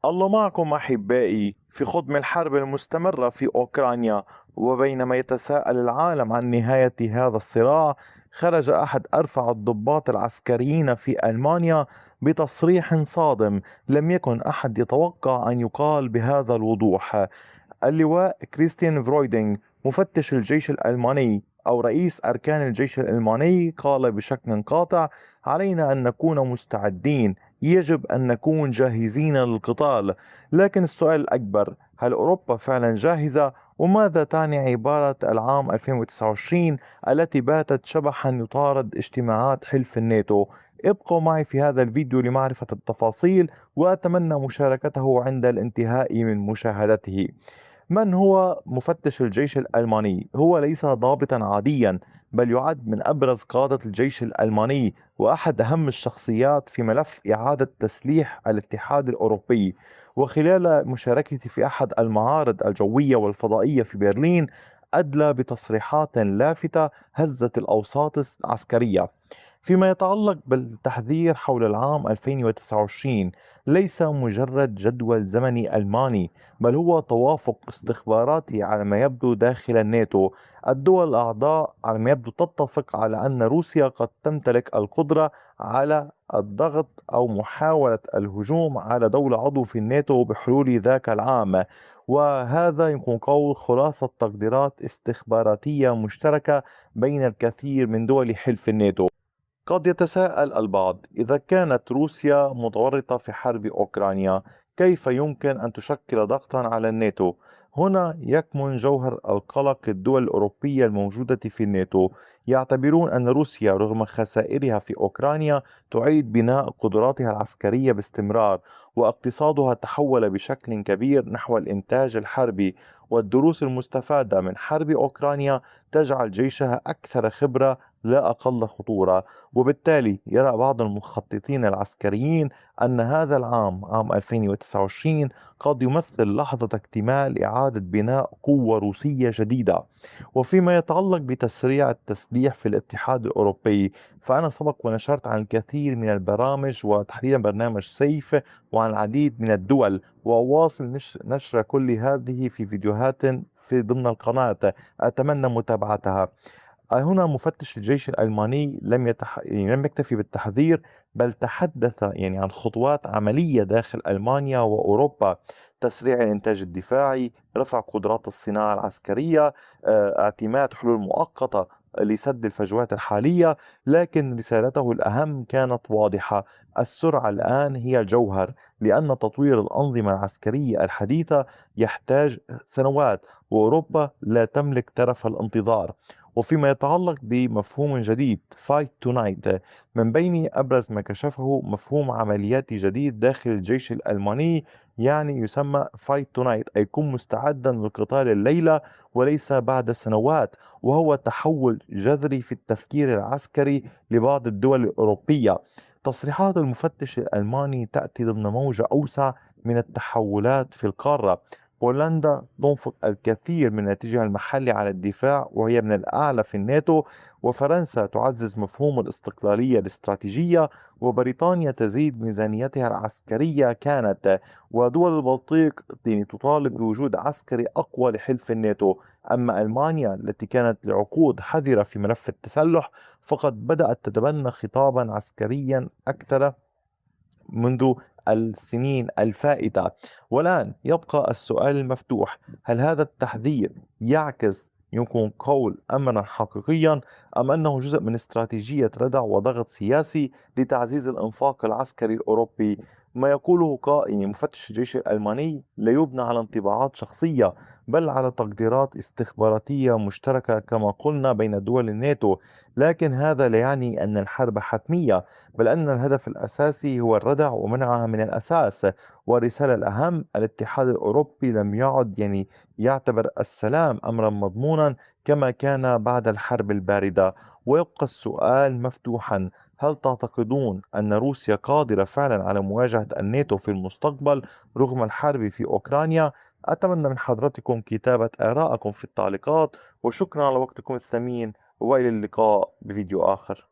الله معكم أحبائي في خضم الحرب المستمرة في أوكرانيا. وبينما يتساءل العالم عن نهاية هذا الصراع، خرج أحد أرفع الضباط العسكريين في ألمانيا بتصريح صادم لم يكن أحد يتوقع أن يقال بهذا الوضوح. اللواء كريستيان فرويدينغ مفتش الجيش الألماني أو رئيس أركان الجيش الألماني قال بشكل قاطع: علينا أن نكون مستعدين، يجب أن نكون جاهزين للقتال. لكن السؤال الأكبر: هل أوروبا فعلا جاهزة؟ وماذا تعني عبارة العام 2029 التي باتت شبحا يطارد اجتماعات حلف الناتو؟ ابقوا معي في هذا الفيديو لمعرفة التفاصيل، وأتمنى مشاركته عند الانتهاء من مشاهدته. من هو مفتش الجيش الألماني؟ هو ليس ضابطا عاديا، بل يعد من أبرز قادة الجيش الألماني وأحد أهم الشخصيات في ملف إعادة تسليح الاتحاد الأوروبي. وخلال مشاركتي في أحد المعارض الجوية والفضائية في برلين، أدلى بتصريحات لافتة هزت الأوساط العسكرية. فيما يتعلق بالتحذير حول العام 2029، ليس مجرد جدول زمني ألماني، بل هو توافق استخباراتي على ما يبدو داخل الناتو. الدول الأعضاء على ما يبدو تتفق على أن روسيا قد تمتلك القدرة على الضغط أو محاولة الهجوم على دولة عضو في الناتو بحلول ذاك العام. وهذا يكون قول خلاصة تقديرات استخباراتية مشتركة بين الكثير من دول حلف الناتو. قد يتساءل البعض: إذا كانت روسيا متورطة في حرب أوكرانيا، كيف يمكن أن تشكل ضغطا على الناتو؟ هنا يكمن جوهر القلق للدول الأوروبية الموجودة في الناتو. يعتبرون أن روسيا رغم خسائرها في أوكرانيا تعيد بناء قدراتها العسكرية باستمرار، واقتصادها تحول بشكل كبير نحو الإنتاج الحربي. والدروس المستفادة من حرب أوكرانيا تجعل جيشها أكثر خبرة لا أقل خطورة. وبالتالي يرى بعض المخططين العسكريين أن هذا العام، عام 2029، قد يمثل لحظة اكتمال إعادة بناء قوة روسية جديدة. وفيما يتعلق بتسريع التسليح في الاتحاد الأوروبي، فأنا سبق ونشرت عن الكثير من البرامج، وتحديدا برنامج سيف، وعن العديد من الدول، وأواصل نشر كل هذه في فيديوهات في ضمن القناة. أتمنى متابعتها. هنا مفتش الجيش الألماني يعني لم يكتفي بالتحذير، بل تحدث يعني عن خطوات عملية داخل ألمانيا وأوروبا: تسريع الإنتاج الدفاعي، رفع قدرات الصناعة العسكرية، اعتماد حلول مؤقتة لسد الفجوات الحالية. لكن رسالته الأهم كانت واضحة: السرعة الآن هي الجوهر، لأن تطوير الأنظمة العسكرية الحديثة يحتاج سنوات، وأوروبا لا تملك ترف الانتظار. وفيما يتعلق بمفهوم جديد Fight Tonight، من بين أبرز ما كشفه مفهوم عملياتي جديد داخل الجيش الألماني، يعني يسمى Fight Tonight، أي كن مستعدا للقتال الليلة وليس بعد سنوات. وهو تحول جذري في التفكير العسكري لبعض الدول الأوروبية. تصريحات المفتش الألماني تأتي ضمن موجة أوسع من التحولات في القارة. بولندا تنفق الكثير من ناتجها المحلي على الدفاع وهي من الأعلى في الناتو، وفرنسا تعزز مفهوم الاستقلالية الاستراتيجية، وبريطانيا تزيد ميزانيتها العسكرية كانت، ودول البلطيق يعني تطالب بوجود عسكري أقوى لحلف الناتو. أما ألمانيا التي كانت لعقود حذرة في ملف التسلح، فقد بدأت تتبنى خطابا عسكريا أكثر منذ السنين الفائتة. والآن يبقى السؤال المفتوح: هل هذا التحذير يعكس يكون قول أمرا حقيقيا، أم أنه جزء من استراتيجية ردع وضغط سياسي لتعزيز الإنفاق العسكري الأوروبي؟ ما يقوله قائم مفتش الجيش الألماني لا يبنى على انطباعات شخصية، بل على تقديرات استخباراتية مشتركة كما قلنا بين دول الناتو. لكن هذا لا يعني أن الحرب حتمية، بل أن الهدف الأساسي هو الردع ومنعها من الأساس. والرسالة الأهم: الاتحاد الأوروبي لم يعد يعتبر السلام أمرا مضمونا كما كان بعد الحرب الباردة. ويبقى السؤال مفتوحا: هل تعتقدون أن روسيا قادرة فعلا على مواجهة الناتو في المستقبل رغم الحرب في أوكرانيا؟ أتمنى من حضرتكم كتابة آرائكم في التعليقات، وشكرا على وقتكم الثمين، وإلى اللقاء بفيديو آخر.